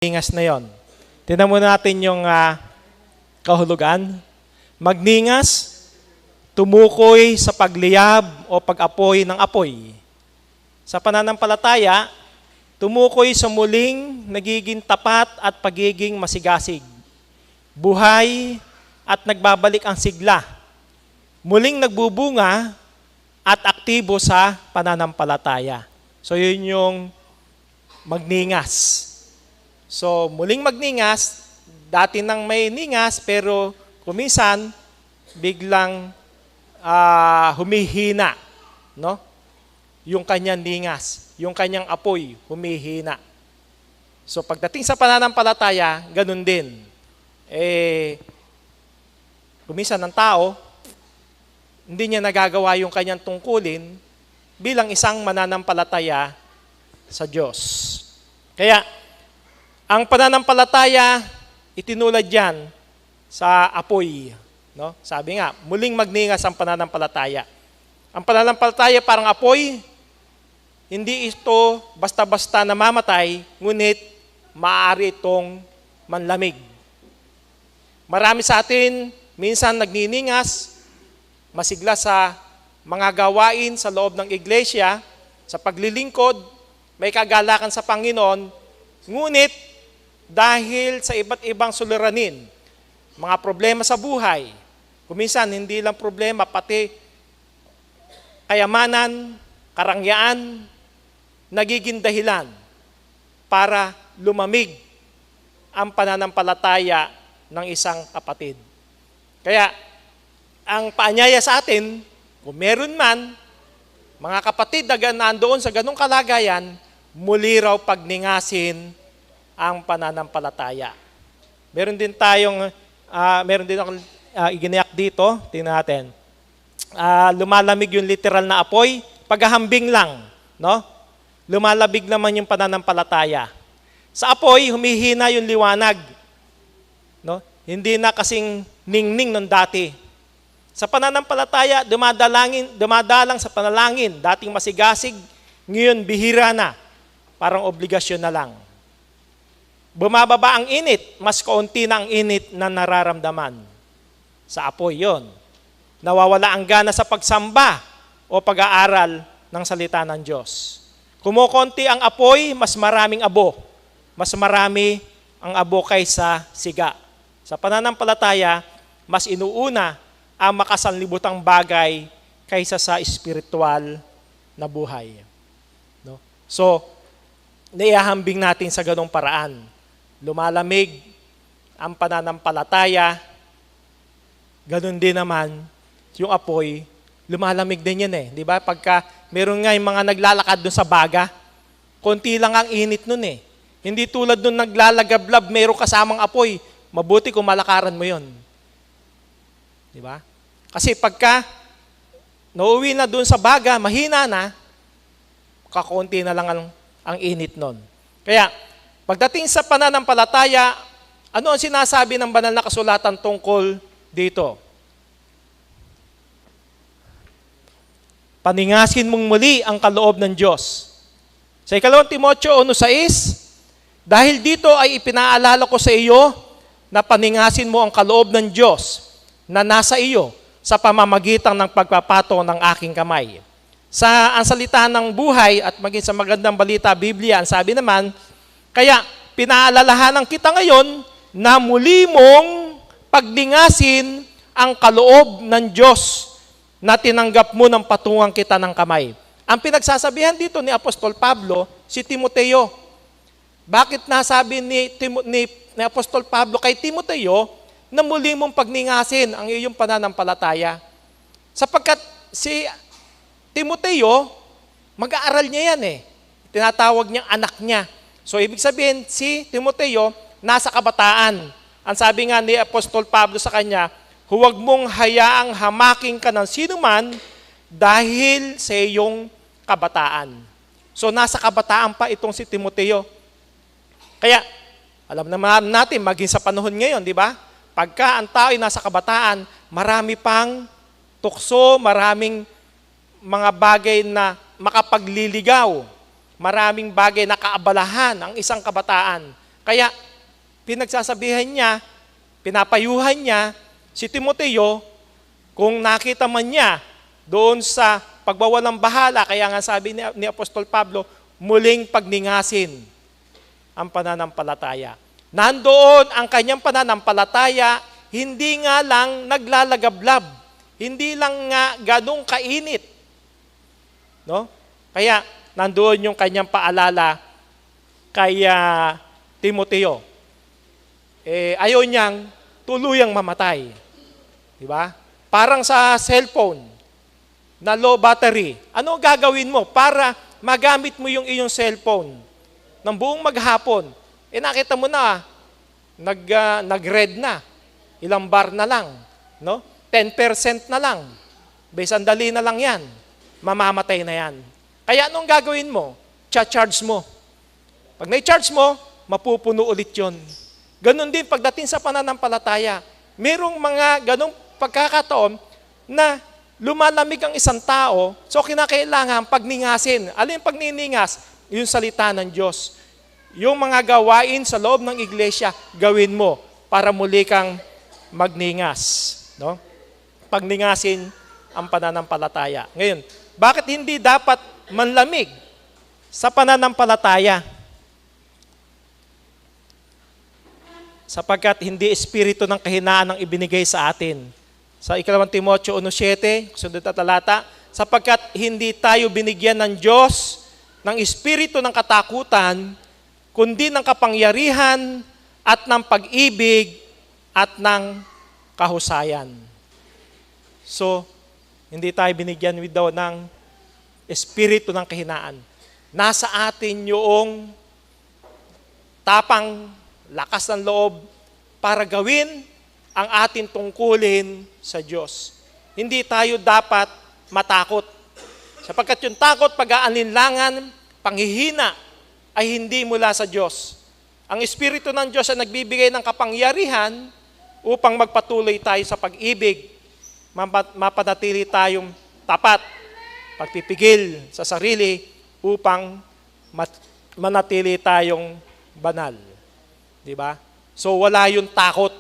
Magningas na yon. Tingnan muna natin yung kahulugan. Magningas, tumukoy sa pagliyab o pag-apoy ng apoy. Sa pananampalataya, tumukoy sa muling nagiging tapat at pagiging masigasig. Buhay at nagbabalik ang sigla. Muling nagbubunga at aktibo sa pananampalataya. So yun yung magningas. So muling magningas, dati nang may ningas pero kuminsan biglang humihina, no? Yung kanyang ningas, yung kanyang apoy humihina. So pagdating sa pananampalataya, ganun din. Kuminsan ng tao, hindi niya nagagawa yung kanyang tungkulin bilang isang mananampalataya sa Diyos. Kaya, ang pananampalataya, itinulad yan sa apoy. No? Sabi nga, muling magningas ang pananampalataya. Ang pananampalataya parang apoy, hindi ito basta-basta namamatay, ngunit maaari itong manlamig. Marami sa atin, minsan nagniningas, masigla sa mga gawain sa loob ng iglesia, sa paglilingkod, may kagalakan sa Panginoon, ngunit dahil sa iba't ibang suliranin, mga problema sa buhay, kuminsan hindi lang problema, pati kayamanan, karangyaan, nagiging dahilan para lumamig ang pananampalataya ng isang kapatid. Kaya, ang paanyaya sa atin, kung meron man, mga kapatid na nandoon sa ganong kalagayan, muli raw pagningasin ang pananampalataya. Meron din akong iginiyak dito, tingnan natin. Lumalamig yung literal na apoy, paghahambing lang, no? Lumalabig naman yung pananampalataya. Sa apoy, humihina yung liwanag, no? Hindi na kasing ningning nung dati. Sa pananampalataya, dumadalang sa panalangin, dating masigasig, ngayon bihira na, parang obligasyon na lang. Bumababa ang init, mas kaunti na ang init na nararamdaman. Sa apoy yon. Nawawala ang gana sa pagsamba o pag-aaral ng salita ng Diyos. Kumukonti ang apoy, mas maraming abo. Mas marami ang abo kaysa siga. Sa pananampalataya, mas inuuna ang makasanlibutang bagay kaysa sa espiritual na buhay. No? So, naihahambing natin sa ganong paraan. Lumalamig ang pananampalataya, ganun din naman yung apoy, lumalamig din yan di ba? Pagka meron nga yung mga naglalakad dun sa baga, konti lang ang init nun Hindi tulad dun naglalagablab, meron kasamang apoy, mabuti kung malakaran mo yon. Di ba? Kasi pagka nauwi na dun sa baga, mahina na, kakaunti na lang ang init nun. Kaya, pagdating sa pananampalataya, ano ang sinasabi ng banal na kasulatan tungkol dito? Paningasin mong muli ang kaloob ng Diyos. Sa 2 Timoteo 1:6, dahil dito ay ipinaalala ko sa iyo na paningasin mo ang kaloob ng Diyos na nasa iyo sa pamamagitan ng pagpapato ng aking kamay. Sa ang salita ng buhay at maging sa magandang balita Biblia, ang sabi naman, kaya pinaalalahanan kita ngayon na muli mong pagningasin ang kaloob ng Diyos na tinanggap mo ng patungan kita ng kamay. Ang pinagsasabihan dito ni Apostol Pablo, si Timoteo. Bakit nasabi ni Apostol Pablo kay Timoteo na muli mong pagningasin ang iyong pananampalataya? Sapagkat si Timoteo, mag-aaral niya yan Tinatawag niyang anak niya. So, ibig sabihin, si Timoteo, nasa kabataan. Ang sabi nga ni Apostol Pablo sa kanya, huwag mong hayaang hamaking ka ng sinuman dahil sa iyong kabataan. So, nasa kabataan pa itong si Timoteo. Kaya, alam naman natin, maging sa panahon ngayon, di ba? Pagka ang tao ay nasa kabataan, marami pang tukso, maraming mga bagay na makapagliligaw. Maraming bagay na kaabalahan ang isang kabataan. Kaya pinagsasabihan niya, pinapayuhan niya si Timoteo kung nakita man niya doon sa pagbawalang bahala, kaya nga sabi ni Apostol Pablo, muling pagningasin ang pananampalataya. Nandoon ang kanyang pananampalataya, hindi nga lang naglalagablab, hindi lang nga ganong kainit. No? Kaya nandoon yung kanyang paalala kay Timoteo. Ayaw niyang tuluyang mamatay. Diba? Parang sa cellphone na low battery. Ano gagawin mo para magamit mo yung iyong cellphone ng buong maghapon? Nakita mo na, nag-red na. Ilang bar na lang. No? 10% na lang. Sandali na lang yan. Mamamatay na yan. Kaya anong gagawin mo? Charge mo. Pag na-charge mo, mapupuno ulit yon. Ganon din pagdating sa pananampalataya. Merong mga ganong pagkakataon na lumalamig ang isang tao, so kinakailangan pagningasin. Alin yung pagniningas? Yung salita ng Diyos. Yung mga gawain sa loob ng iglesia, gawin mo para muli kang magningas. No? Pagningasin ang pananampalataya. Ngayon, bakit hindi dapat manlamig sa pananampalataya? Sapagkat hindi espiritu ng kahinaan ang ibinigay sa atin. Sa 2 Timoteo 1:7, sunod na talata, sapagkat hindi tayo binigyan ng Diyos ng espiritu ng katakutan, kundi ng kapangyarihan at ng pag-ibig at ng kahusayan. So, hindi tayo binigyan daw ng espiritu ng kahinaan. Nasa atin yung tapang, lakas ng loob para gawin ang ating tungkulin sa Diyos. Hindi tayo dapat matakot. Sapagkat yung takot, pag-aalinlangan, panghihina, ay hindi mula sa Diyos. Ang Espiritu ng Diyos ay nagbibigay ng kapangyarihan upang magpatuloy tayo sa pag-ibig, mapanatili tayong tapat, pagpipigil sa sarili upang manatili tayong banal. Diba? So wala yung takot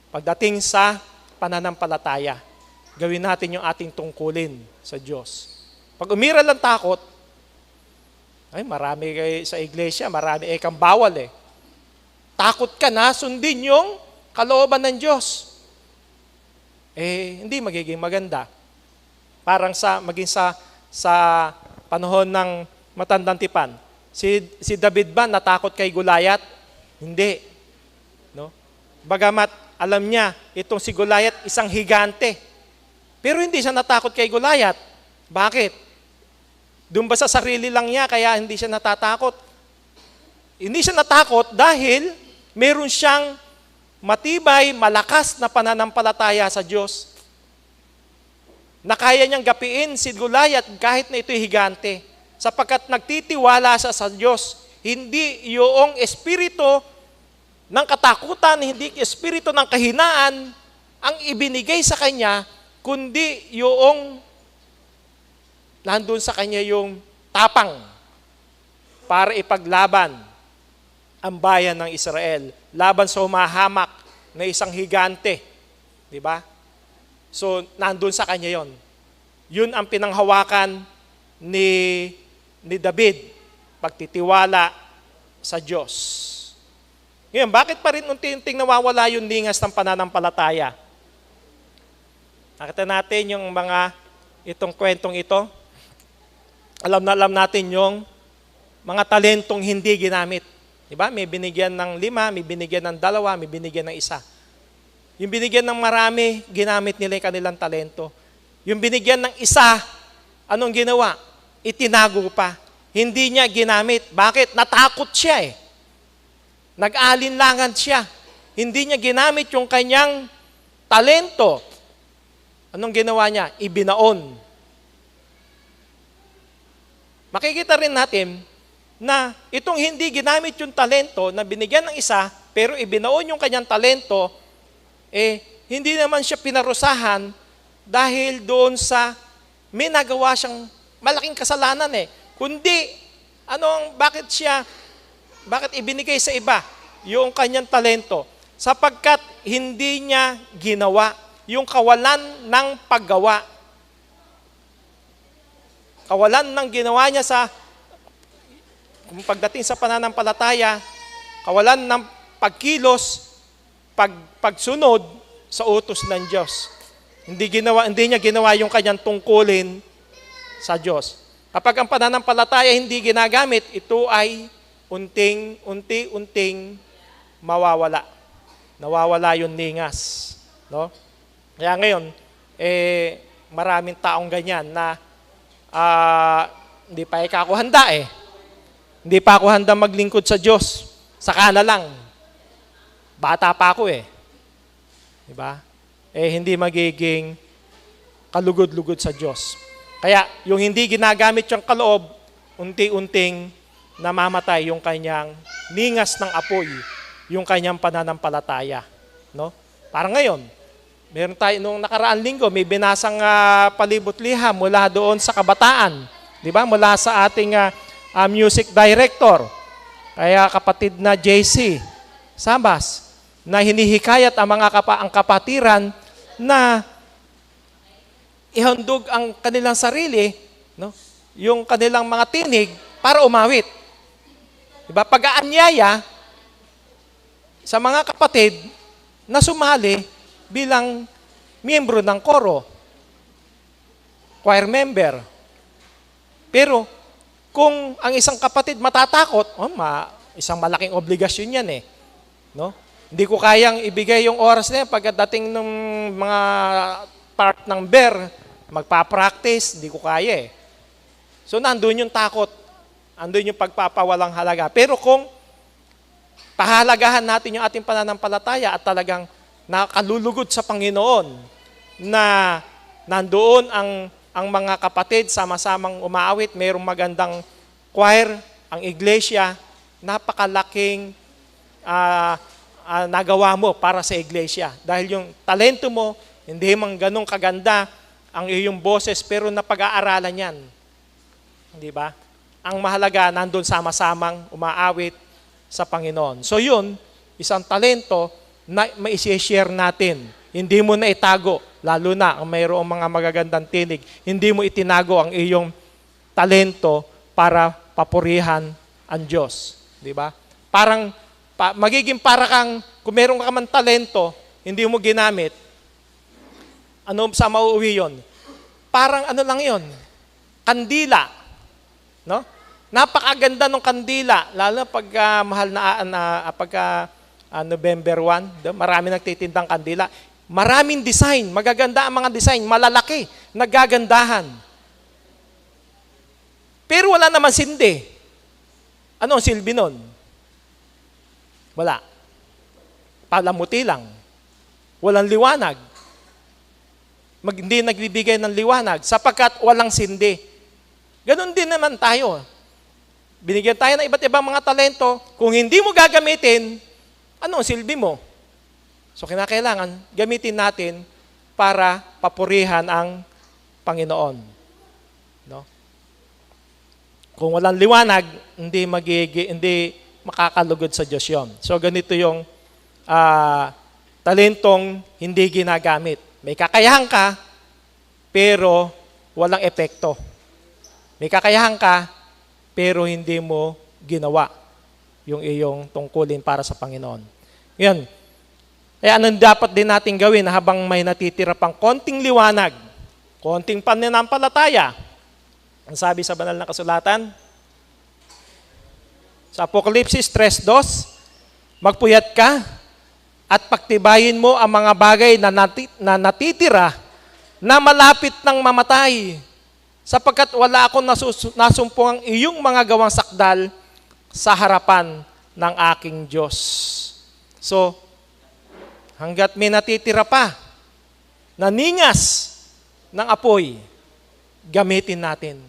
pagdating sa pananampalataya. Gawin natin yung ating tungkulin sa Diyos. Pag umiral ang takot, ay marami kayo sa iglesia, marami kang bawal eh. Takot ka na, sundin yung kalooban ng Diyos. Hindi magiging maganda. Parang maging sa panahon ng matandang tipan. Si David ba natakot kay Goliath? Hindi. No? Bagamat alam niya, itong si Goliath, isang higante. Pero hindi siya natakot kay Goliath. Bakit? Doon ba sa sarili lang niya, kaya hindi siya natatakot? Hindi siya natakot dahil meron siyang matibay, malakas na pananampalataya sa Diyos. Na kaya niyang gapiin si Goliath kahit na ito'y higante. Sapagkat nagtitiwala siya sa Diyos. Hindi yung espiritu ng katakutan, hindi espiritu ng kahinaan ang ibinigay sa kanya, kundi yung nandun sa kanya yung tapang para ipaglaban ang bayan ng Israel, laban sa humahamak na isang higante. Di ba? So, nandun sa kanya yon. Yun ang pinanghawakan ni David, pagtitiwala sa Diyos. Ngayon, bakit pa rin unti-unting nawawala yung lingas ng pananampalataya? Nakita natin yung itong kwentong ito. Alam natin yung mga talentong hindi ginamit. Diba? May binigyan ng 5, may binigyan ng 2, may binigyan ng 1. Yung binigyan ng marami, ginamit nila yung kanilang talento. Yung binigyan ng 1, anong ginawa? Itinago pa. Hindi niya ginamit. Bakit? Natakot siya eh. Nag-alinlangan siya. Hindi niya ginamit yung kanyang talento. Anong ginawa niya? Ibinaon. Makikita rin natin na itong hindi ginamit yung talento na binigyan ng 1, pero ibinaon yung kanyang talento, hindi naman siya pinarusahan dahil doon sa may nagawa siyang malaking kasalanan eh. Kundi, bakit ibinigay sa iba? yung kanyang talento sapagkat hindi niya ginawa yung kawalan ng paggawa. Kawalan ng ginawa niya kung pagdating sa pananampalataya, kawalan ng pagkilos, pagsunod sa utos ng Diyos. Hindi niya ginawa yung kanyang tungkulin sa Diyos. Kapag ang pananampalataya hindi ginagamit, ito ay unti-unting mawawala. Nawawala yung ningas. No? Kaya ngayon, maraming taong ganyan na hindi pa ako handa eh. Hindi pa ako handa maglingkod sa Diyos. Saka na lang. Bata pa ako eh. Diba? Hindi magiging kalugod-lugod sa Diyos. Kaya yung hindi ginagamit yung kaloob, unti-unting namamatay yung kanyang ningas ng apoy, yung kanyang pananampalataya. No? Parang ngayon, meron tayo nung nakaraan linggo, may binasang palibot-liham mula doon sa kabataan. Di ba? Mula sa ating music director, kaya kapatid na JC Sabas, na hinihikayat ang kapatiran na ihandog ang kanilang sarili, no? Yung kanilang mga tinig para umawit. Diba? Pag-aanyaya sa mga kapatid na sumali bilang miyembro ng koro, choir member. Pero kung ang isang kapatid matatakot, isang malaking obligasyon yan eh. No? Hindi ko kayang ibigay yung oras na yan pagdating ng mga part ng bear, magpa-practice, hindi ko kaya eh. So nandun yung takot, nandun yung pagpapawalang halaga. Pero kung pahalagahan natin yung ating pananampalataya at talagang nakalulugod sa Panginoon na nandoon ang mga kapatid sama-samang umaawit, mayroong magandang choir, ang iglesia, napakalaking nagawa mo para sa iglesia. Dahil yung talento mo, hindi man ganong kaganda ang iyong boses, pero napag-aaralan yan. Di ba? Ang mahalaga, nandun sama-samang umaawit sa Panginoon. So yun, isang talento na mai-share natin. Hindi mo na itago, lalo na ang mayroong mga magagandang tinig. Hindi mo itinago ang iyong talento para papurihan ang Diyos. Di ba? Magiging para kang, kung meron ka man talento, hindi mo ginamit, ano sa mauuwi yun? Parang ano lang yun? Kandila. No? Napakaganda ng kandila, lalo pag mahal na pagka November 1, marami nagtitindang kandila. Maraming design, magaganda ang mga design, malalaki, nagagandahan. Pero wala naman sindi. Ano ang silbi nun? Wala. Palamuti lang. Walang liwanag. Hindi nagbibigay ng liwanag sapagkat walang sindi. Ganon din naman tayo. Binigyan tayo ng iba't ibang mga talento. Kung hindi mo gagamitin, ano ang silbi mo? So kinakailangan gamitin natin para papurihan ang Panginoon. No? Kung walang liwanag, hindi makakalugod sa Diyos yun. So ganito yung talentong hindi ginagamit. May kakayahan ka, pero walang epekto. May kakayahan ka, pero hindi mo ginawa yung iyong tungkulin para sa Panginoon. Yan. Kaya anong dapat din natin gawin habang may natitira pang konting liwanag, konting pananampalataya? Ang sabi sa banal na kasulatan, sa Apokalipsis 3:2, magpuyat ka at pagtibayin mo ang mga bagay na natitira na malapit ng mamatay, sapagkat wala akong nasumpong ang iyong mga gawang sakdal sa harapan ng aking Diyos. So, hanggat may natitira pa na ningas ng apoy, gamitin natin.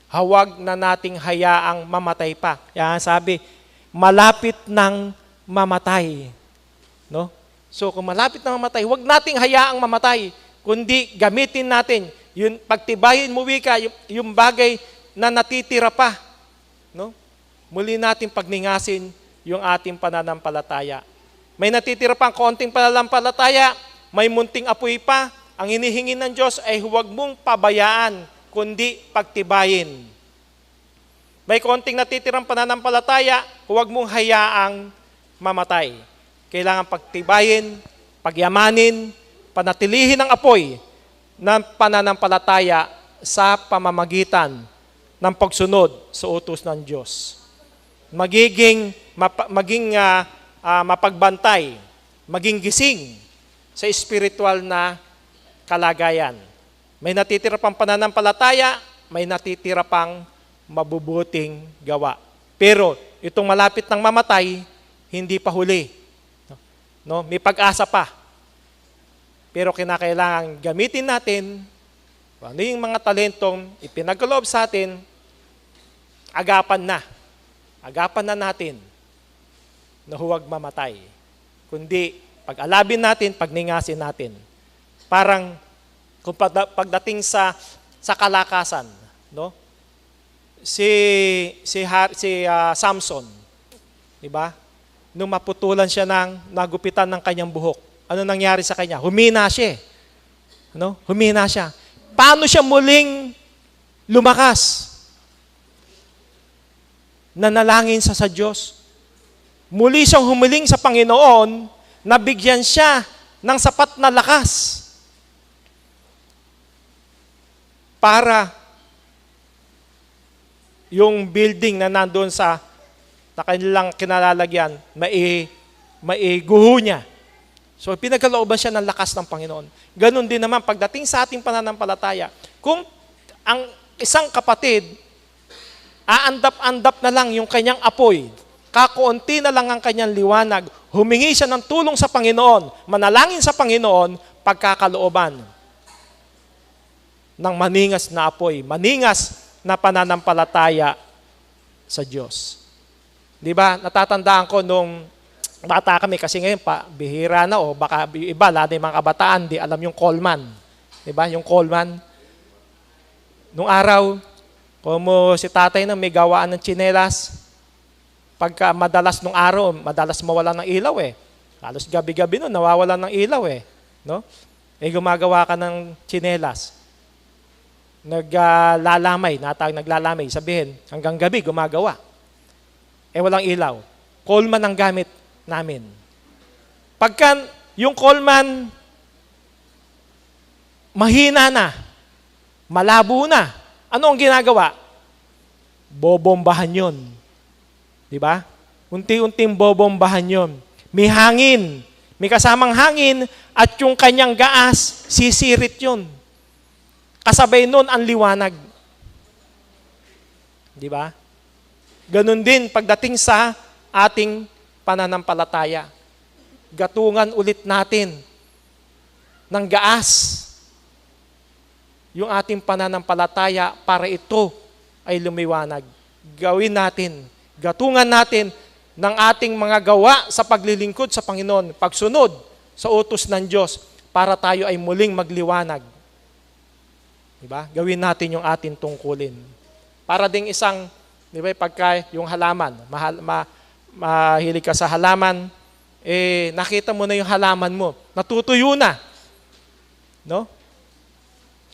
Huwag na nating hayaang mamatay pa. Kaya sabi, malapit ng mamatay. No? So kung malapit na mamatay, huwag nating hayaang mamatay, kundi gamitin natin, yun, pagtibayin mo wika, yung bagay na natitira pa. No? Muli natin pagningasin yung ating pananampalataya. May natitira pang konting pananampalataya, may munting apoy pa, ang hinihingi ng Diyos ay huwag mong pabayaan, kundi pagtibayin. May konting natitirang pananampalataya, huwag mong hayaang mamatay. Kailangan pagtibayin, pagyamanin, panatilihin ang apoy ng pananampalataya sa pamamagitan ng pagsunod sa utos ng Diyos. Maging mapagbantay, maging gising sa espiritual na kalagayan. May natitira pang pananampalataya, may natitira pang mabubuting gawa. Pero itong malapit ng mamatay, hindi pa huli. No? May pag-asa pa. Pero kinakailangan gamitin natin ano yung mga talentong ipinagkaloob sa atin, agapan na natin na huwag mamatay. Kundi pag-alabin natin, pagningasin natin. Parang kung pagdating sa kalakasan, no? Si Samson, di ba? Nung maputulan siya nagupitan ng kanyang buhok, ano nangyari sa kanya? Humina siya. No? Humina siya. Paano siya muling lumakas? Nanalangin sa Diyos. Muli siyang humiling sa Panginoon, nabigyan siya ng sapat na lakas para yung building na nandoon sa kanilang kinalalagyan, maiguho niya. So, pinagkalooban siya ng lakas ng Panginoon. Ganon din naman, pagdating sa ating pananampalataya, kung ang isang kapatid, aandap-andap na lang yung kanyang apoy, kakaunti na lang ang kanyang liwanag, humingi siya ng tulong sa Panginoon, manalangin sa Panginoon, pagkakalooban ng maningas na apoy, maningas na pananampalataya sa Diyos. Di ba? Natatandaan ko nung bata kami, kasi ngayon bihira na o baka iba, lalo yung mga kabataan, di alam yung Coleman. Di ba? Yung Coleman. Nung araw, kung si tatay na may gawaan ng tsinelas, pagka madalas nung araw, madalas mawala ng ilaw eh. Halos gabi-gabi nun, nawawala ng ilaw eh. No? Gumagawa ka ng tsinelas. Naglalamay, sabihin, hanggang gabi gumagawa. Walang ilaw. Coleman ang gamit namin. Pagka yung Coleman, mahina na, malabo na, ano ang ginagawa? Bobombahan yun. Di ba? Unti-unting bobombahan yun. May hangin, may kasamang hangin, at yung kanyang gaas, sisirit yun. Kasabay nun ang liwanag. Di ba? Ganon din pagdating sa ating pananampalataya. Gatungan ulit natin ng gaas yung ating pananampalataya para ito ay lumiwanag. Gawin natin, gatungan natin ng ating mga gawa sa paglilingkod sa Panginoon, pagsunod sa utos ng Diyos para tayo ay muling magliwanag. Diba? Gawin natin yung ating tungkulin. Para ding isang, di ba, pagka yung halaman, mahilig ka sa halaman, nakita mo na yung halaman mo, natutuyo na. No?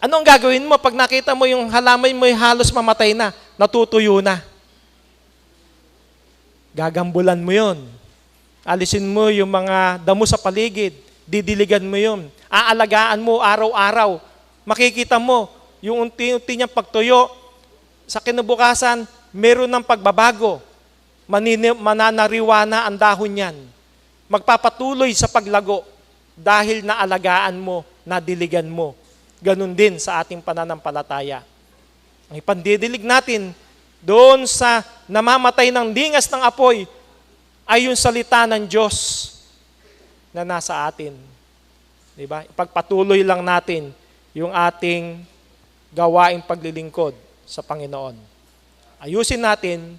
Ano ang gagawin mo pag nakita mo yung halaman mo halos mamatay na, natutuyo na? Gagambulan mo yun. Alisin mo yung mga damo sa paligid, didiligan mo yun. Aalagaan mo araw-araw. Makikita mo, yung unti-unti niyang pagtuyo, sa kinabukasan, meron ng pagbabago. Mananariwa na ang dahon niyan. Magpapatuloy sa paglago dahil naalagaan mo, nadiligan mo. Ganun din sa ating pananampalataya. Ang ipandidilig natin doon sa namamatay ng dingas ng apoy ay yung salita ng Diyos na nasa atin. Diba? Ipagpatuloy lang natin yung ating gawaing paglilingkod sa Panginoon. Ayusin natin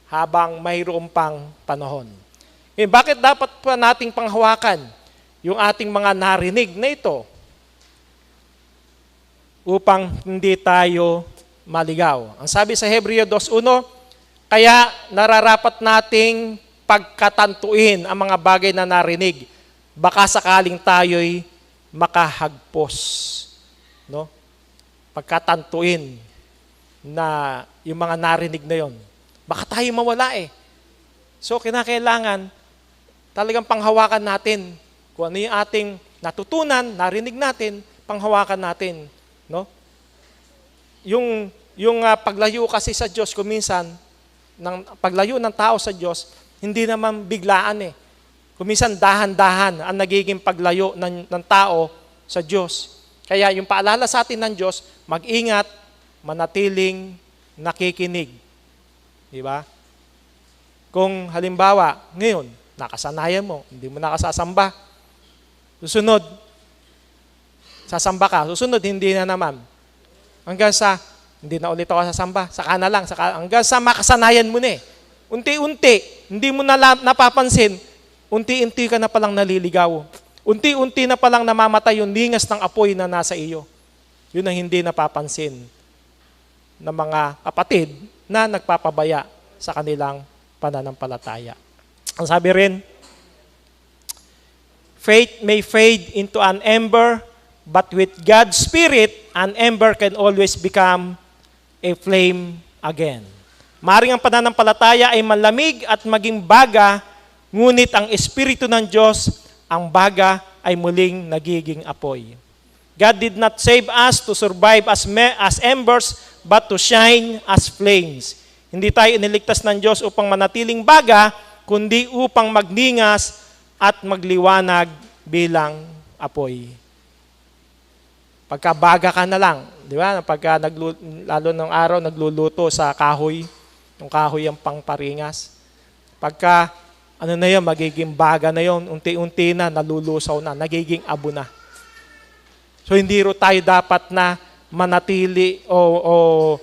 habang mayroon pang panahon. Bakit dapat pa nating panghawakan yung ating mga narinig na ito upang hindi tayo maligaw? Ang sabi sa Hebreo 2:1, kaya nararapat nating pagkatantuin ang mga bagay na narinig. Baka sakaling tayo'y makahagpos. No? Pagkatantuin na yung mga narinig na yon. Baka tayo mawala eh. So, kinakailangan talagang panghawakan natin kung ano yung ating natutunan, narinig natin, panghawakan natin. No? Yung paglayo kasi sa Diyos, kuminsan, paglayo ng tao sa Diyos, hindi naman biglaan eh. Kuminsan dahan-dahan ang nagiging paglayo ng tao sa Diyos. Kaya yung paalala sa atin ng Diyos, mag-ingat, manatiling nakikinig. Di ba? Kung halimbawa, ngayon, nakasanayan mo, hindi mo nakasasamba. Susunod, sasamba ka. Susunod, hindi na naman. Hanggang sa, hindi na ulit ako sasamba. Saka na lang. Hanggang sa makasanayan mo na eh. Unti-unti, hindi mo na napapansin, unti-unti ka na palang naliligaw. Unti-unti na palang namamatay yung lingas ng apoy na nasa iyo. Yun ang hindi napapansin ng mga kapatid na nagpapabaya sa kanilang pananampalataya. Ang sabi rin, faith may fade into an ember, but with God's Spirit, an ember can always become a flame again. Maaring ang pananampalataya ay malamig at maging baga, ngunit ang Espiritu ng Diyos, ang baga ay muling nagiging apoy. God did not save us to survive as embers, but to shine as flames. Hindi tayo iniligtas ng Diyos upang manatiling baga, kundi upang magningas at magliwanag bilang apoy. Pagkabaga ka na lang, di ba? Pagka lalo ng araw, nagluluto sa kahoy, yung kahoy ang pangparingas. Pagka, ano na yun, magiging baga na yun, unti-unti na, nalulusaw na, nagiging abo na. So, hindi ro tayo dapat na manatili o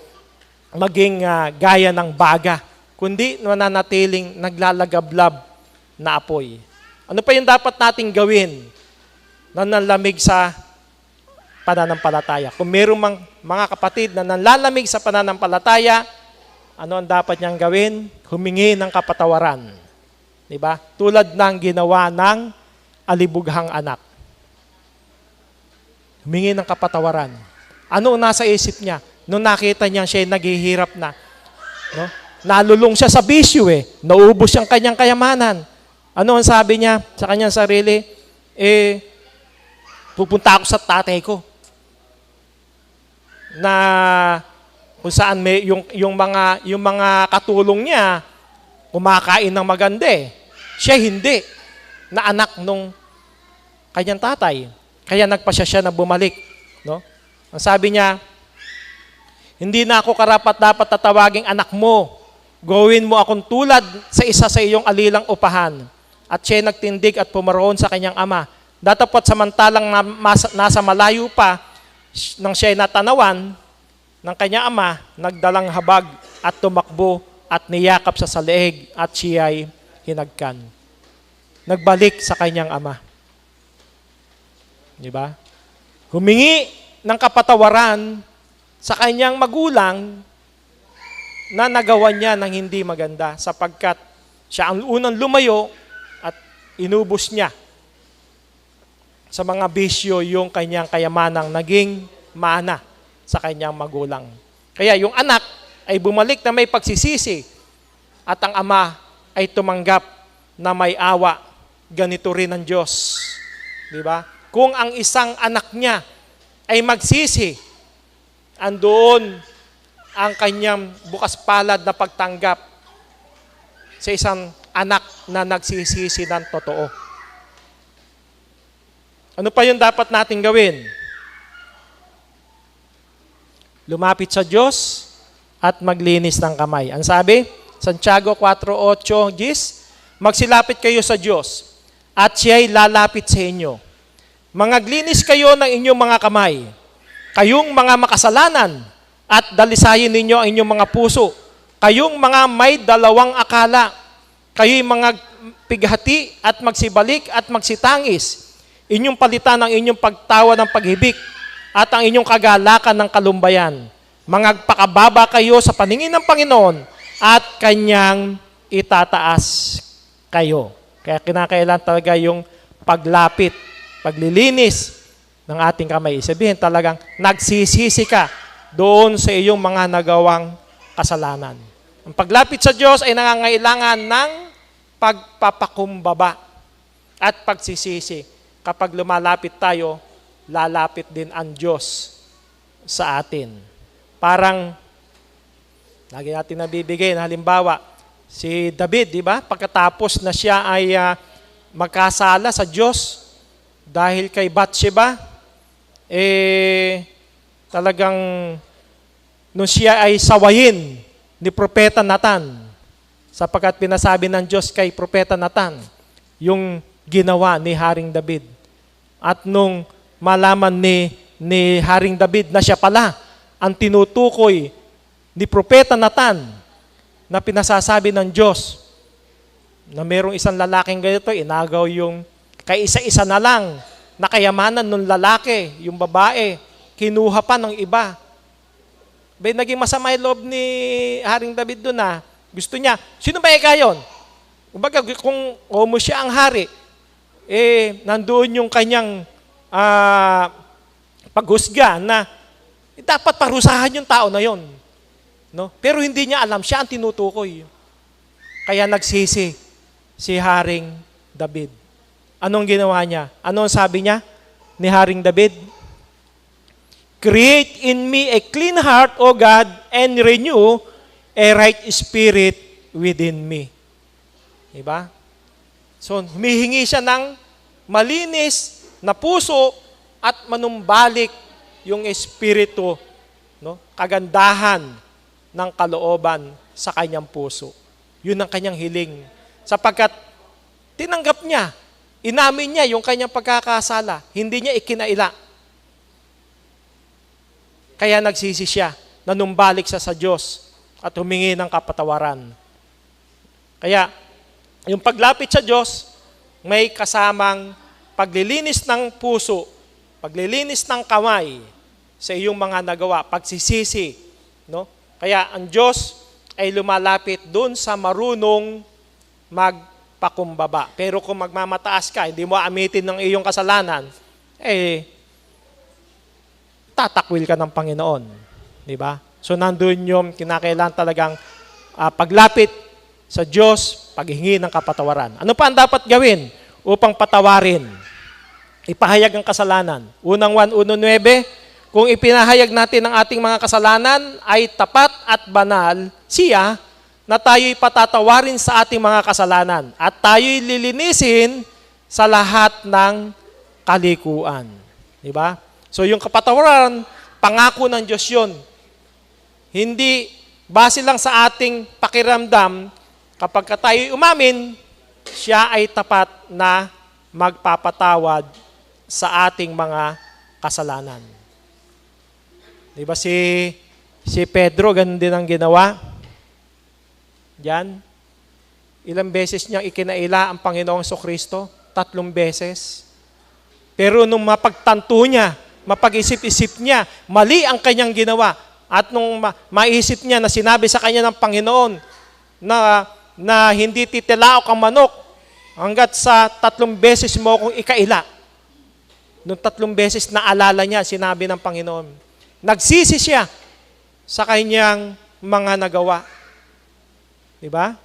maging gaya ng baga, kundi mananatiling naglalagablab na apoy. Ano pa yung dapat nating gawin na nanlamig sa pananampalataya? Kung mayroong mga kapatid na nanlalamig sa pananampalataya, ano ang dapat niyang gawin? Humingi ng kapatawaran. Diba? Tulad ng ginawa ng alibughang anak. Humingi ng kapatawaran. Ano ang nasa isip niya? Nung nakita niya siya naghihirap na. No? Nalulong siya sa bisyo eh. Naubos siyang kanyang kayamanan. Ano ang sabi niya sa kanyang sarili? Pupunta ako sa tatay ko. Na kung saan may yung mga katulong niya kumakain ng maganda eh. Siya hindi. Na anak nung kanyang tatay. Kaya nagpasya siya na bumalik. No? Ang sabi niya, hindi na ako karapat-dapat tatawaging anak mo. Gawin mo akong tulad sa isa sa iyong alilang upahan. At siya nagtindig at pumaroon sa kanyang ama. Datapot samantalang nasa malayo pa, nang siya natanawan ng kanyang ama, nagdalang habag at tumakbo at niyakap sa leeg at siya'y hinagkan. Nagbalik sa kanyang ama. Di ba? Humingi ng kapatawaran sa kanyang magulang na nagawa niya ng hindi maganda sapagkat siya ang unang lumayo at inubos niya sa mga bisyo yung kanyang kayamanang naging mana sa kanyang magulang. Kaya yung anak ay bumalik na may pagsisisi at ang ama ay tumanggap na may awa. Ganito rin ang Diyos. Di ba? Kung ang isang anak niya ay magsisi, andoon ang kanyang bukas palad na pagtanggap sa isang anak na nagsisisi ng totoo. Ano pa yung dapat natin gawin? Lumapit sa Diyos at maglinis ng kamay. Ang sabi, Santiago 4:8, magsilapit kayo sa Diyos at siya'y lalapit sa inyo. Mangaglinis kayo ng inyong mga kamay. Kayong mga makasalanan at dalisayin ninyo ang inyong mga puso. Kayong mga may dalawang akala. Kayo'y mga pighati at magsibalik at magsitangis. Inyong palitan ang inyong pagtawa ng paghibik at ang inyong kagalakan ng kalumbayan. Mangagpakababa kayo sa paningin ng Panginoon at Kanyang itataas kayo. Kaya kinakailangan talaga yung paglapit, paglilinis ng ating kamay. Sabihin talagang nagsisisi ka doon sa iyong mga nagawang kasalanan. Ang paglapit sa Diyos ay nangangailangan ng pagpapakumbaba at pagsisisi. Kapag lumalapit tayo, lalapit din ang Diyos sa atin. Parang, lagi natin nabibigay na halimbawa, si David, di ba? Pagkatapos na siya ay magkasala sa Diyos dahil kay Bathsheba, talagang nung siya ay sawayin ni Propeta Nathan, sapagkat pinasabi ng Diyos kay Propeta Nathan yung ginawa ni Haring David. At nung malaman ni Haring David na siya pala ang tinutukoy ni Propeta Nathan, na pinasasabi ng Diyos na mayroong isang lalaking ganito, inagaw yung kaisa-isa na lang na kayamanan ng lalaki, yung babae, kinuha pa ng iba. Naging masama yung loob ni Haring David doon na gusto niya, sino ba ikayon? Kumbaga, kung homo siya ang hari, nandoon yung kanyang paghusga na dapat parusahan yung tao na yon. No? Pero hindi niya alam, siya ang tinutukoy. Kaya nagsisi si Haring David. Anong ginawa niya? Anong sabi niya ni Haring David? Create in me a clean heart, O God, and renew a right spirit within me. Diba? So, humihingi siya ng malinis na puso at manumbalik yung espiritu, no? Kagandahan ng kalooban sa kanyang puso. Yun ang kanyang hiling. Sapagkat tinanggap niya, inamin niya yung kanyang pagkakasala. Hindi niya ikinaila. Kaya nagsisi siya, nanumbalik siya sa Diyos at humingi ng kapatawaran. Kaya, yung paglapit sa Diyos, may kasamang paglilinis ng puso, paglilinis ng kamay sa iyong mga nagawa, pagsisisi, no? Kaya ang Diyos ay lumalapit doon sa marunong magpakumbaba. Pero kung magmamataas ka, hindi mo amitin ng iyong kasalanan, tatakwil ka ng Panginoon. Diba? So nandun yung kinakailangan talagang paglapit sa Diyos, paghingi ng kapatawaran. Ano pa ang dapat gawin upang patawarin? Ipahayag ang kasalanan. Unang 1:9, kung ipinahayag natin ang ating mga kasalanan, ay tapat at banal siya na tayo'y patatawarin sa ating mga kasalanan at tayo'y lilinisin sa lahat ng kalikuan. Diba? So yung kapatawaran, pangako ng Diyos yun. Hindi base lang sa ating pakiramdam, kapag tayo'y umamin, siya ay tapat na magpapatawad sa ating mga kasalanan. Diba si Pedro, ganun din ang ginawa. Diyan. Ilang beses niyang ikinaila ang Panginoong Kristo? 3 beses. Pero nung mapagtanto niya, mapag-isip-isip niya, mali ang kanyang ginawa. At nung maisip niya na sinabi sa kanya ng Panginoon na hindi titilaok ang manok hanggat sa 3 beses mo akong ikaila. Nung 3 beses naalala niya, sinabi ng Panginoon. Nagsisi siya sa kanyang mga nagawa. Diba?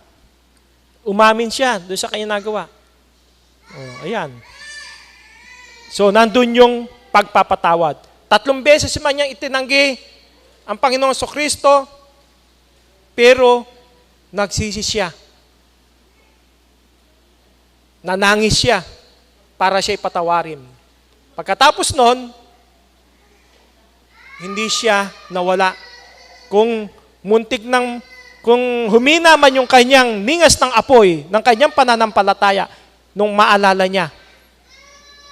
Umamin siya doon sa kanyang nagawa. Ayan. So, nandun yung pagpapatawad. 3 beses man niyang itinanggi ang Panginoong Kristo, pero nagsisi siya. Nanangis siya para siya ipatawarin. Pagkatapos nun, hindi siya nawala. Kung humina man yung kanyang ningas ng apoy, ng kanyang pananampalataya, nung maalala niya,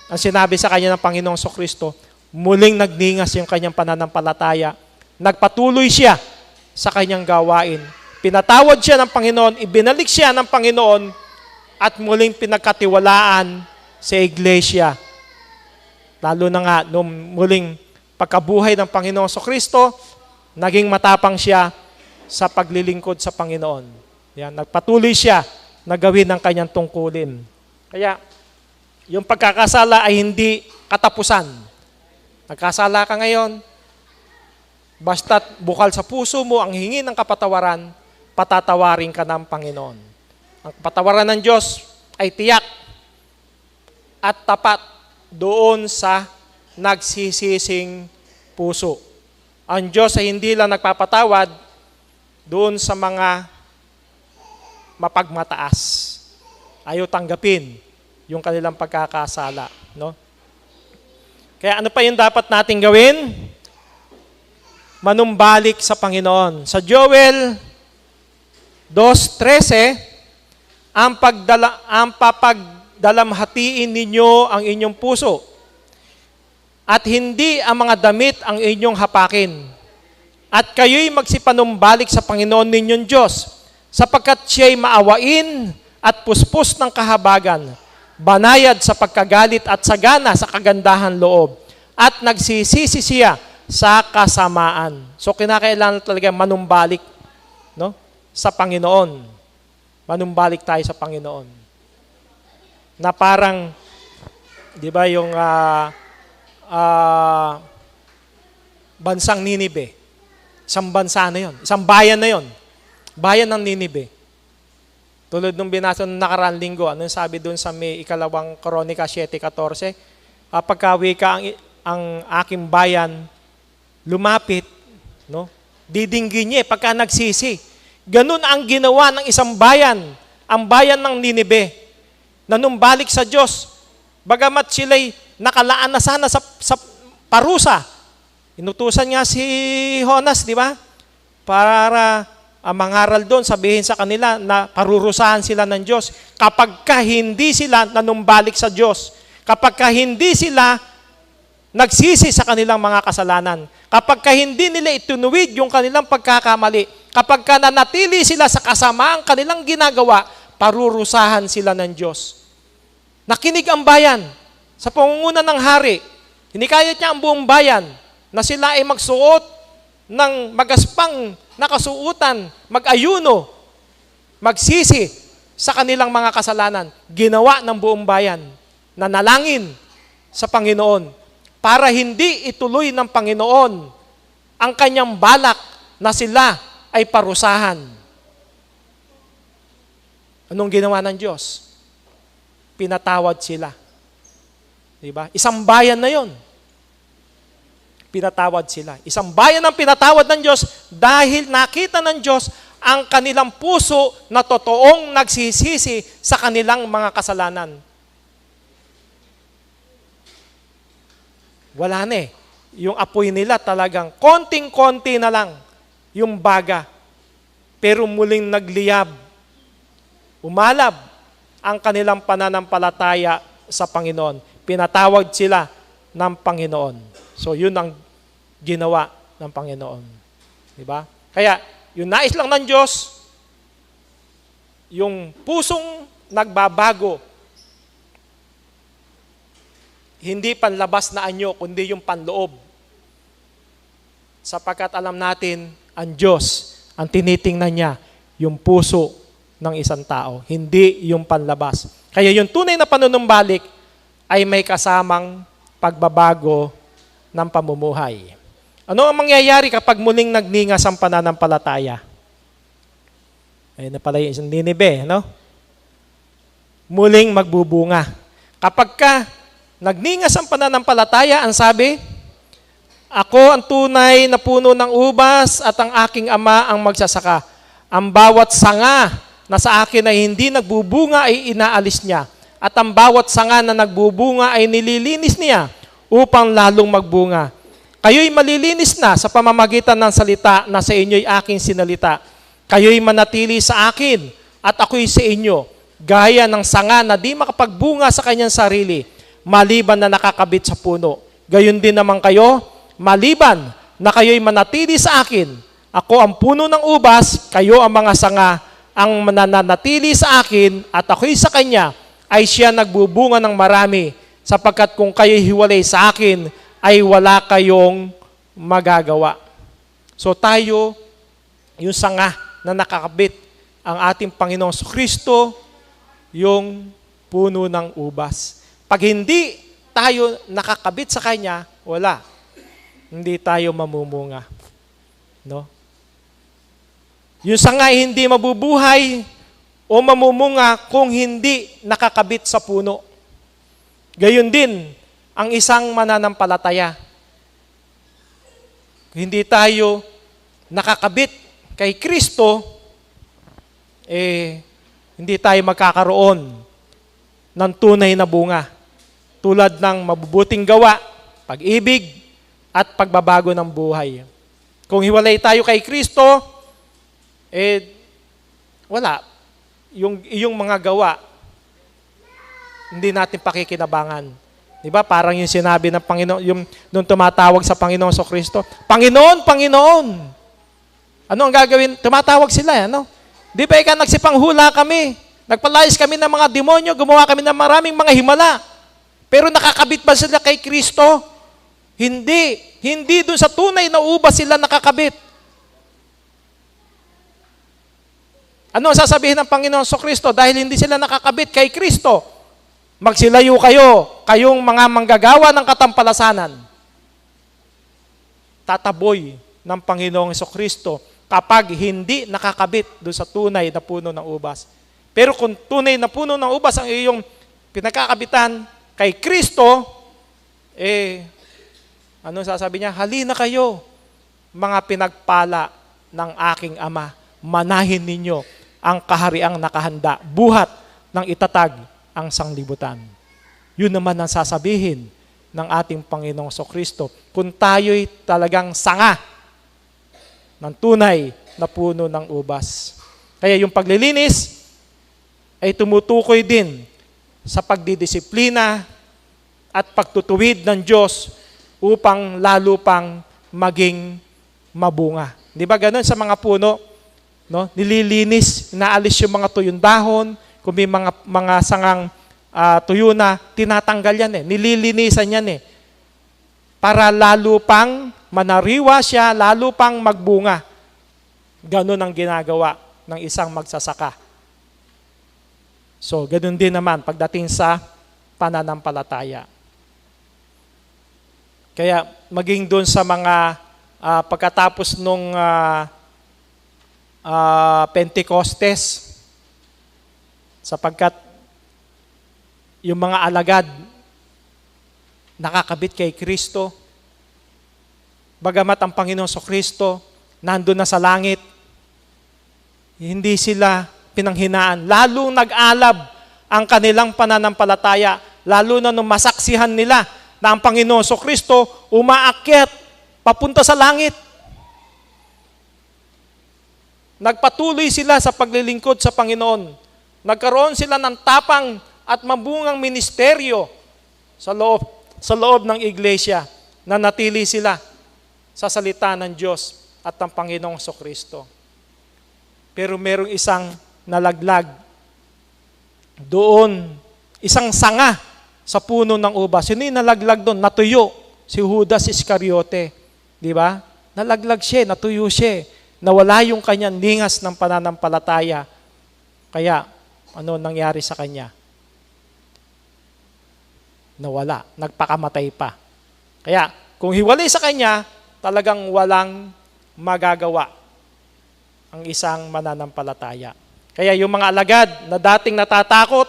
ang sinabi sa kanya ng Panginoong Kristo, muling nagningas yung kanyang pananampalataya. Nagpatuloy siya sa kanyang gawain. Pinatawad siya ng Panginoon, ibinalik siya ng Panginoon, at muling pinagkatiwalaan sa iglesia. Lalo na nga, nung muling pagkabuhay ng Panginoong Kristo, naging matapang siya sa paglilingkod sa Panginoon. Yan, nagpatuloy siya na gawin ang kanyang tungkulin. Kaya, yung pagkakasala ay hindi katapusan. Nagkasala ka ngayon, basta't bukal sa puso mo ang hingi ng kapatawaran, patatawarin ka ng Panginoon. Ang kapatawaran ng Diyos ay tiyak at tapat doon sa nagsisising puso. Ang Diyos ay hindi lang nagpapatawad doon sa mga mapagmataas. Ayaw tanggapin yung kanilang pagkakasala. No? Kaya ano pa yung dapat nating gawin? Manumbalik sa Panginoon. Sa Joel 2:13, ang papagdalamhatiin ninyo ang inyong puso at hindi ang mga damit ang inyong hapakin. At kayo'y magsipanumbalik sa Panginoon ninyong Diyos, sapagkat siya'y maawain at puspos ng kahabagan, banayad sa pagkagalit at sagana sa kagandahan loob, at nagsisisi siya sa kasamaan. So kinakailangan talaga manumbalik, no? Sa Panginoon. Manumbalik tayo sa Panginoon. Na parang, di ba yung bansang Ninibe, isang bansa na yon, isang bayan na yon, bayan ng Ninibe. Tulad nung binasa nung nakaraang linggo, ano sabi doon sa may 2 Kronika 7:14, pagkawi ka ang aking bayan, lumapit, no? Didinggin niya pagka nagsisi. Ganun ang ginawa ng isang bayan, ang bayan ng Ninibe, na numbalik sa Diyos. Bagamat sila'y nakalaan na sana sa parusa. Inutusan nga si Jonas, di ba? Para mangaral doon, sabihin sa kanila na parurusahan sila ng Diyos. Kapag ka hindi sila nanumbalik sa Diyos, kapag ka hindi sila nagsisi sa kanilang mga kasalanan, kapag ka hindi nila itunuwid yung kanilang pagkakamali, kapag ka nanatili sila sa kasamaang kanilang ginagawa, parurusahan sila ng Diyos. Nakinig ang bayan sa pangunguna ng hari. Hinikayat niya ang buong bayan na sila ay magsuot ng magaspang nakasuutan, mag-ayuno, magsisi sa kanilang mga kasalanan. Ginawa ng buong bayan, nanalangin sa Panginoon para hindi ituloy ng Panginoon ang kanyang balak na sila ay parusahan. Anong ginawa ng Diyos? Pinatawad sila. Diba? Isang bayan na yon. Pinatawad sila. Isang bayan ang pinatawad ng Diyos dahil nakita ng Diyos ang kanilang puso na totoong nagsisisi sa kanilang mga kasalanan. Wala na eh. Yung apoy nila talagang konting-konti na lang yung baga. Pero muling nagliyab. Umalab ang kanilang pananampalataya sa Panginoon. Pinatawad sila ng Panginoon. So yun ang ginawa ng Panginoon. Diba? Kaya, yung nais lang ng Diyos, yung pusong nagbabago, hindi panlabas na anyo, kundi yung panloob. Sapagkat alam natin, ang Diyos, ang tinitingnan niya, yung puso ng isang tao, hindi yung panlabas. Kaya yung tunay na panunumbalik ay may kasamang pagbabago ng pamumuhay. Ano ang mangyayari kapag muling nagningas ang pananampalataya? Ayun na pala yung isang Ninibe, no? Muling magbubunga. Kapag ka nagningas ang pananampalataya, ang sabi, ako ang tunay na puno ng ubas at ang aking ama ang magsasaka. Ang bawat sanga na sa akin ay hindi nagbubunga ay inaalis niya. At ang bawat sanga na nagbubunga ay nililinis niya upang lalong magbunga. Kayo'y malilinis na sa pamamagitan ng salita na sa inyo'y aking sinalita. Kayo'y manatili sa akin at ako'y sa inyo, gaya ng sanga na di makapagbunga sa kanyang sarili, maliban na nakakabit sa puno. Gayon din naman kayo, maliban na kayo'y manatili sa akin. Ako ang puno ng ubas, kayo ang mga sanga, ang mananatili sa akin at ako'y sa kanya, ay siya nagbubunga ng marami, sapagkat kung kayo'y hiwalay sa akin, ay wala kayong magagawa. So tayo, yung sanga na nakakabit ang ating Panginoong Kristo yung puno ng ubas. Pag hindi tayo nakakabit sa Kanya, wala. Hindi tayo mamumunga. No? Yung sanga hindi mabubuhay o mamumunga kung hindi nakakabit sa puno. Gayon din ang isang mananampalataya. Hindi tayo nakakabit kay Kristo, hindi tayo magkakaroon ng tunay na bunga. Tulad ng mabubuting gawa, pag-ibig, at pagbabago ng buhay. Kung hiwalay tayo kay Kristo, wala. Yung mga gawa, hindi natin pakikinabangan. Diba? Parang yung sinabi ng Panginoon, nung tumatawag sa Panginoon sa Kristo, Panginoon, Panginoon! Ano ang gagawin? Tumatawag sila, ano? Di ba ikaw nagsipanghula kami? Nagpalayas kami ng mga demonyo, gumawa kami ng maraming mga himala. Pero nakakabit ba sila kay Kristo? Hindi. Hindi dun sa tunay na ubas sila nakakabit. Ano ang sasabihin ng Panginoon sa Kristo? Dahil hindi sila nakakabit kay Kristo, magsilayo kayo, kayong mga manggagawa ng katampalasanan. Tataboy ng Panginoong Kristo kapag hindi nakakabit doon sa tunay na puno ng ubas. Pero kung tunay na puno ng ubas ang iyong pinagkakabitan kay Kristo, ano sasabi niya? Halina kayo, mga pinagpala ng aking Ama. Manahin ninyo ang kahariang nakahanda, buhat ng itatag ang sanglibutan. Yun naman ang sasabihin ng ating Panginoong Kristo kung tayo'y talagang sanga ng tunay na puno ng ubas. Kaya yung paglilinis ay tumutukoy din sa pagdidisiplina at pagtutuwid ng Diyos upang lalo pang maging mabunga. Di ba ganun sa mga puno? No? Nililinis, inaalis yung mga tuyong dahon, kung may mga sangang tuyo na, tinatanggal yan eh. Nililinisan yan eh. Para lalo pang manariwa siya, lalo pang magbunga. Ganun ang ginagawa ng isang magsasaka. So, ganun din naman pagdating sa pananampalataya. Kaya maging doon sa mga pagkatapos nung Pentecostes, sapagkat yung mga alagad nakakabit kay Kristo, bagamat ang Panginoon Kristo nandun na sa langit, hindi sila pinanghinaan. Lalong nag-alab ang kanilang pananampalataya, lalo na nung masaksihan nila na ang Panginoon Kristo umaakyat papunta sa langit. Nagpatuloy sila sa paglilingkod sa Panginoon. Nagkaroon sila ng tapang at mabungang ministeryo sa loob ng iglesia na natili sila sa salita ng Diyos at ng Panginoong Kristo. Pero merong isang nalaglag doon, isang sanga sa puno ng ubas. Sino yung nalaglag doon? Natuyo. Si Judas Iscariote. Di ba? Nalaglag siya, natuyo siya. Nawala yung kanyang lingas ng pananampalataya. Kaya, ano nangyari sa kanya? Nawala. Nagpakamatay pa. Kaya, kung hiwalay sa kanya, talagang walang magagawa ang isang mananampalataya. Kaya yung mga alagad na dating natatakot,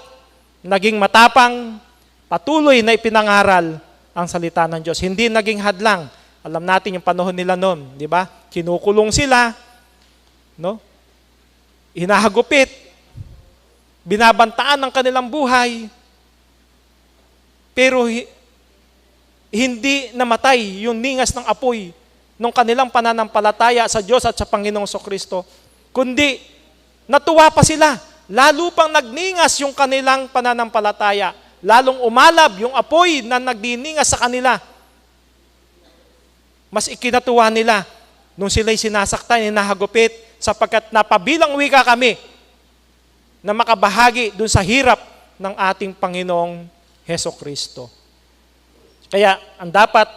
naging matapang, patuloy na ipinangaral ang salita ng Diyos. Hindi naging hadlang. Alam natin yung panahon nila noon, di ba? Kinukulong sila, no? Hinahagupit, binabantaan ang kanilang buhay, pero hindi namatay yung ningas ng apoy ng kanilang pananampalataya sa Diyos at sa Panginoong Kristo, kundi natuwa pa sila. Lalo pang nagningas yung kanilang pananampalataya. Lalong umalab yung apoy na nagdiningas sa kanila. Mas ikinatuwa nila nung sila'y sinasaktan, hinahagupit, sapagkat napabilang wika kami na makabahagi dun sa hirap ng ating Panginoong Hesukristo. Kaya ang dapat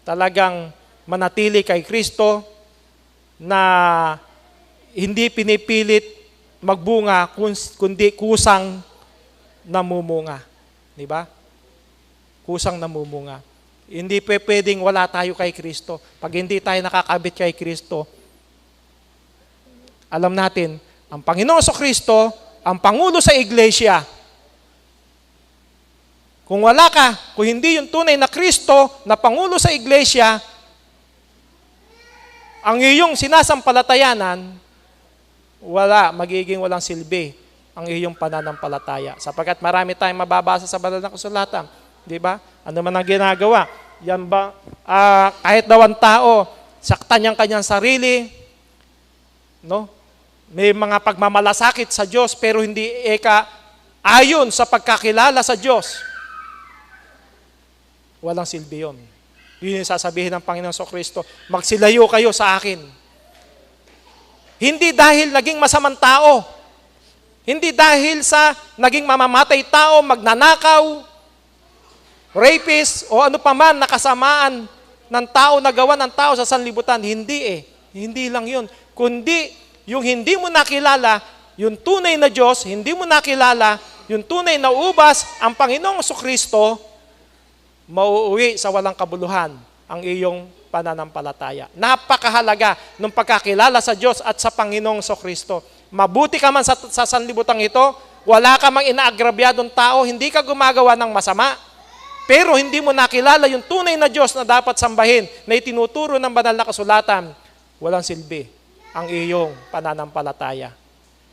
talagang manatili kay Kristo na hindi pinipilit magbunga kundi kusang namumunga. Di ba? Kusang namumunga. Hindi pwedeng wala tayo kay Kristo. Pag hindi tayo nakakabit kay Kristo, alam natin, ang Panginoon Kristo, ang Pangulo sa Iglesia, kung wala ka, kung hindi yung tunay na Kristo na Pangulo sa Iglesia, ang iyong sinasampalatayanan, magiging walang silbi ang iyong pananampalataya. Sapagkat marami tayong mababasa sa banal na kasulatan. Di ba? Ano man ang ginagawa? Yan ba, kahit daw ang tao, saktan niyang kanyang sarili, no? May mga pagmamalasakit sa Diyos, pero hindi ayon sa pagkakilala sa Diyos. Walang silbi yun. Yun yung sasabihin ng Panginoon Kristo, magsilayo kayo sa akin. Hindi dahil naging masamang tao, hindi dahil sa naging mamamatay tao, magnanakaw, rapist, o ano pa man nakasamaan ng tao, nagawa ng tao sa sanlibutan. Hindi Hindi lang yun. Kundi yung hindi mo nakilala, yung tunay na Diyos, hindi mo nakilala, yung tunay na ubas, ang Panginoong Kristo, mauuwi sa walang kabuluhan ang iyong pananampalataya. Napakahalaga ng pagkakilala sa Diyos at sa Panginoong Kristo. Mabuti ka man sa sanlibutan ito, wala ka mang inaagrabyadong tao, hindi ka gumagawa ng masama, pero hindi mo nakilala yung tunay na Diyos na dapat sambahin, na itinuturo ng banal na kasulatan, walang silbi ang iyong pananampalataya.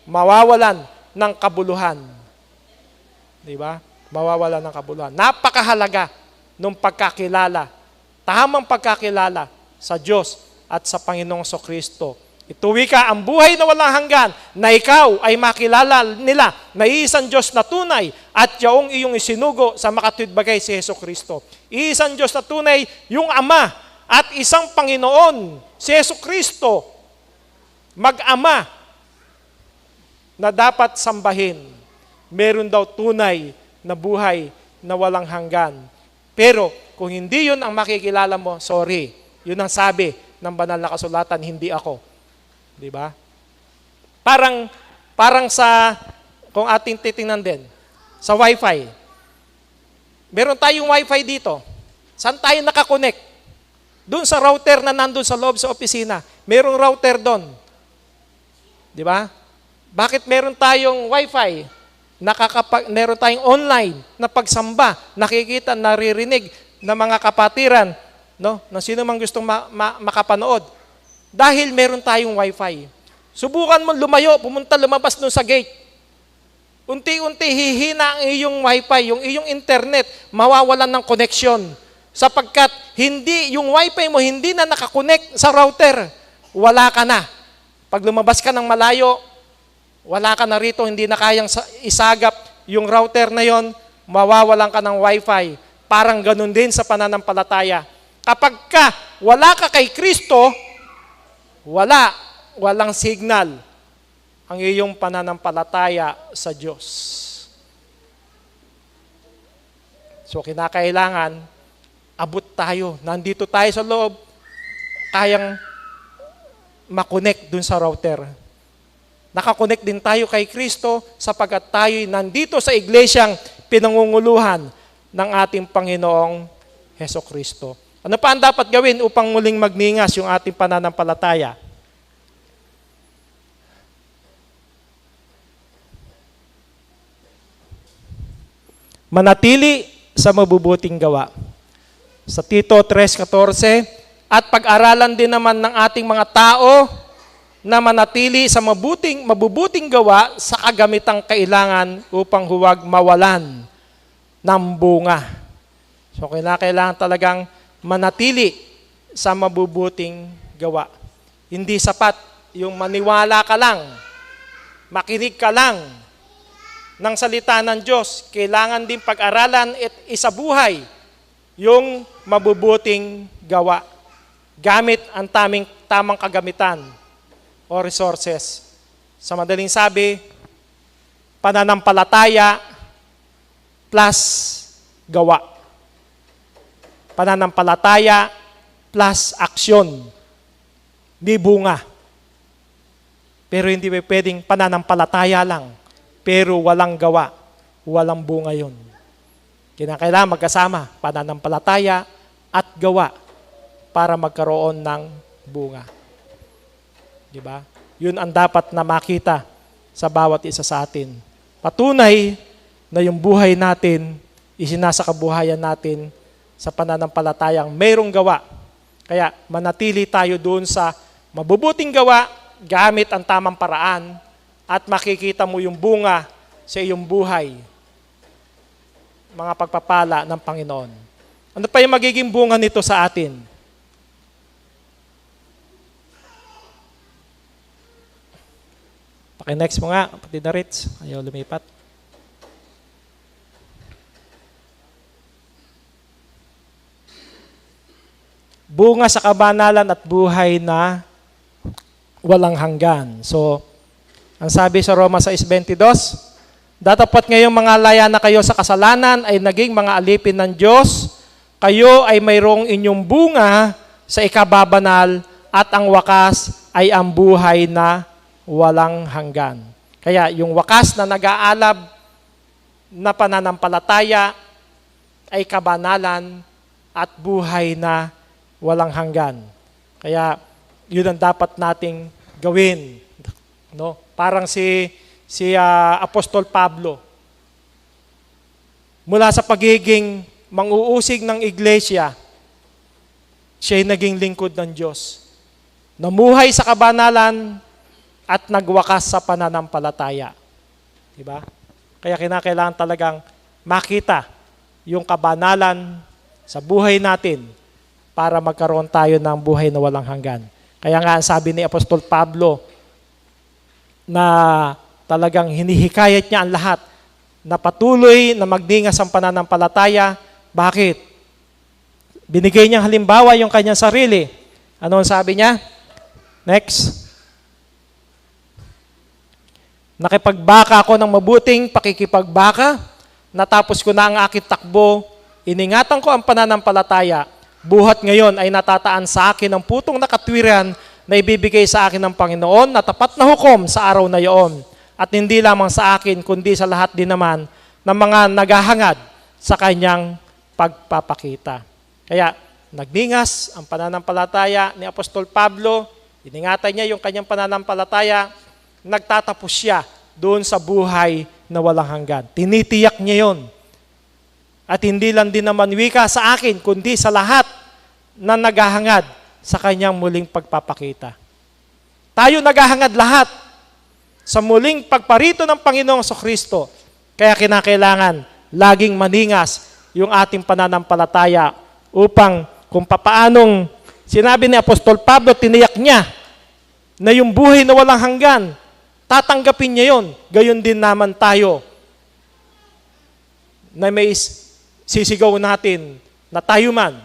Mawawalan ng kabuluhan. Di ba? Mawawalan ng kabuluhan. Napakahalaga ng pagkakilala, tamang pagkakilala sa Diyos at sa Panginoong Kristo. Ituwi ka ang buhay na walang hanggan, na ikaw ay makilala nila na iisang Diyos na tunay at yaong iyong isinugo sa makatwidbagay si Hesus Kristo. Iisang Diyos na tunay, yung Ama, at isang Panginoon, si Hesus Kristo, mag-ama, na dapat sambahin. Meron daw tunay na buhay na walang hanggan. Pero kung hindi yun ang makikilala mo, sorry, yun ang sabi ng banal na kasulatan, hindi ako. Di ba? Parang sa, kung ating titingnan din, sa Wi-Fi. Meron tayong Wi-Fi dito. Saan tayo nakakonect? Doon sa router na nandun sa loob sa opisina. Merong router doon. Di ba? Bakit meron tayong Wi-Fi? Meron tayong online na pagsamba, nakikita, naririnig ng mga kapatiran, no? Na sino mang gustong makapanood. Dahil meron tayong Wi-Fi. Subukan mo lumayo, lumabas doon sa gate. Unti-unti hihina ang iyong Wi-Fi, yung iyong internet, mawawalan ng connection. Sapagkat yung Wi-Fi mo hindi na nakakonect sa router, wala ka na. Pag lumabas ka ng malayo, wala ka na rito, hindi na kayang isagap yung router na yon, mawawalan ka ng Wi-Fi. Parang ganun din sa pananampalataya. Kapag wala ka kay Kristo, walang signal ang iyong pananampalataya sa Diyos. So kinakailangan, abot tayo, nandito tayo sa loob, kayang makonect dun sa router. Nakakonect din tayo kay Kristo sapagkat tayo'y nandito sa iglesyang pinangunguluhan ng ating Panginoong Hesus Kristo. Ano pa ang dapat gawin upang muling magningas yung ating pananampalataya? Manatili sa mabubuting gawa. Sa Tito 3:14, at pag-aralan din naman ng ating mga tao na manatili sa mabubuting gawa sa kagamitang kailangan upang huwag mawalan ng bunga. So kailangan talagang manatili sa mabubuting gawa. Hindi sapat yung maniwala ka lang, makinig ka lang ng salita ng Diyos. Kailangan din pag-aralan at isabuhay yung mabubuting gawa. Gamit ang tamang kagamitan o resources. Sa madaling sabi, pananampalataya plus gawa. Pananampalataya plus aksyon. Di bunga. Pero hindi pwedeng pananampalataya lang, pero walang gawa. walang bunga yun. Kinakailangan magkasama, pananampalataya at gawa para magkaroon ng bunga. Di ba? Yun ang dapat na makita sa bawat isa sa atin. Patunay na yung buhay natin, isinasakabuhayan natin sa pananampalatayang mayroong gawa. Kaya manatili tayo doon sa mabubuting gawa gamit ang tamang paraan at makikita mo yung bunga sa iyong buhay. Mga pagpapala ng Panginoon. Ano pa yung magiging bunga nito sa atin? Paki-next mo nga, kapatid na Ritz. Ayaw lumipat. Bunga sa kabanalan at buhay na walang hanggan. So, ang sabi sa Roma 6:22, datapat ngayong mga laya na kayo sa kasalanan ay naging mga alipin ng Diyos, kayo ay mayroong inyong bunga sa ikababanal at ang wakas ay ang buhay na walang hanggan. Kaya yung wakas na nag-aalab na pananampalataya ay kabanalan at buhay na walang hanggan. Kaya yun ang dapat nating gawin. No? Parang si Apostol Pablo, mula sa pagiging mang-uusig ng iglesia, siya'y naging lingkod ng Diyos. Namuhay sa kabanalan at nagwakas sa pananampalataya. Diba? Kaya kinakailangan talagang makita yung kabanalan sa buhay natin para magkaroon tayo ng buhay na walang hanggan. Kaya nga ang sabi ni Apostol Pablo na talagang hinihikayat niya ang lahat na patuloy na magdingas ang pananampalataya. Bakit? Binigay niyang halimbawa yung kanyang sarili. Ano ang sabi niya? Next. Nakipagbaka ako ng mabuting pakikipagbaka, natapos ko na ang aking takbo, iningatan ko ang pananampalataya, buhat ngayon ay natataan sa akin ang putong na katwiran na ibibigay sa akin ng Panginoon na tapat na hukom sa araw na iyon. At hindi lamang sa akin, kundi sa lahat din naman ng mga naghahangad sa kanyang pagpapakita. Kaya, nagningas ang pananampalataya ni Apostol Pablo, iningatan niya yung kanyang pananampalataya, nagtatapos siya doon sa buhay na walang hanggan. Tinitiyak niya yon. At hindi lang din naman wika sa akin, kundi sa lahat na naghahangad sa kanyang muling pagpapakita. Tayo naghahangad lahat sa muling pagparito ng Panginoong Kristo. Kaya kinakailangan laging maningas yung ating pananampalataya upang kung papaanong sinabi ni Apostol Pablo, tiniyak niya na yung buhay na walang hanggan, tatanggapin niya yon. Gayon din naman tayo na may sisigaw natin na tayo man,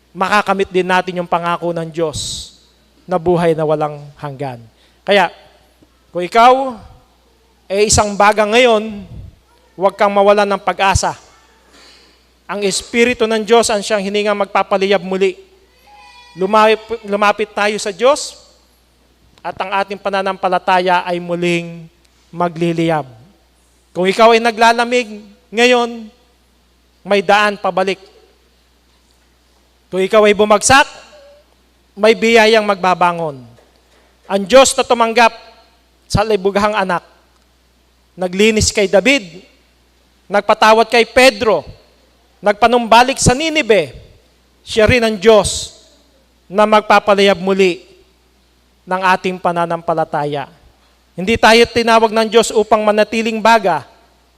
makakamit din natin yung pangako ng Diyos na buhay na walang hanggan. Kaya, kung ikaw ay isang baga ngayon, huwag kang mawalan ng pag-asa. Ang Espiritu ng Diyos ang siyang hiningang magpapaliyab muli. Lumapit tayo sa Diyos at ang ating pananampalataya ay muling magliliyab. Kung ikaw ay naglalamig ngayon, may daan pabalik. Kung ikaw ay bumagsak, may biyayang magbabangon. Ang Diyos na tumanggap sa libughang anak, naglinis kay David, nagpatawad kay Pedro, nagpanumbalik sa Ninibe, siya rin ang Diyos na magpapaliyab muli ng ating pananampalataya. Hindi tayo tinawag ng Diyos upang manatiling baga,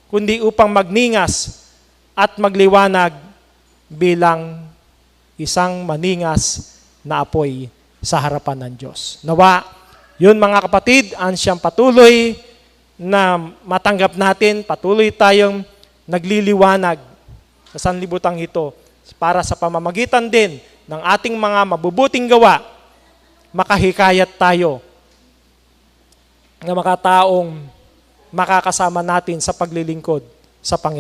kundi upang magningas at magliwanag bilang isang maningas na apoy sa harapan ng Diyos. Nawa, yun mga kapatid, ang siyang patuloy na matanggap natin, patuloy tayong nagliliwanag sa sanlibutang ito para sa pamamagitan din ng ating mga mabubuting gawa, makahikayat tayo ng mga taong makakasama natin sa paglilingkod sa Panginoon.